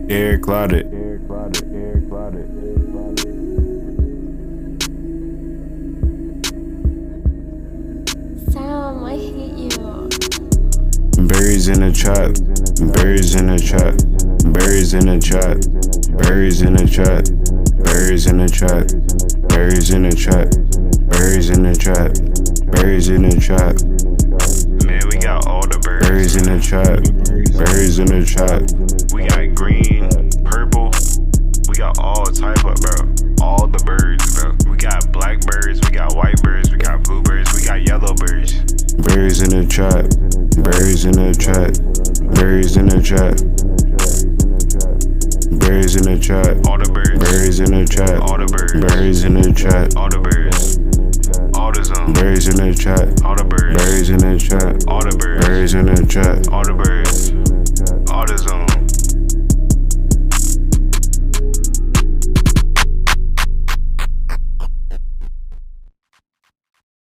DerrickClouted. Sam, I hate you. Berries in the trap, berries in the trap, berries in the trap, berries in the trap, berries in the trap, berries in the trap, berries in the trap, berries in the trap. Man, we got all the birds. Berries in the trap, berries in the trap. We got green, purple. We got all type of, bro. All the birds, bro. We got black birds, we got white birds, we got blue birds, we got yellow birds. Berries in the trap, berries in the trap, berries in the trap, berries in the trap, All the birds, berries in the trap, all the birds, berries in the trap, all the birds, all the zone, berries in the trap, all the birds, berries in the trap, all the birds, berries in the trap. all the birds.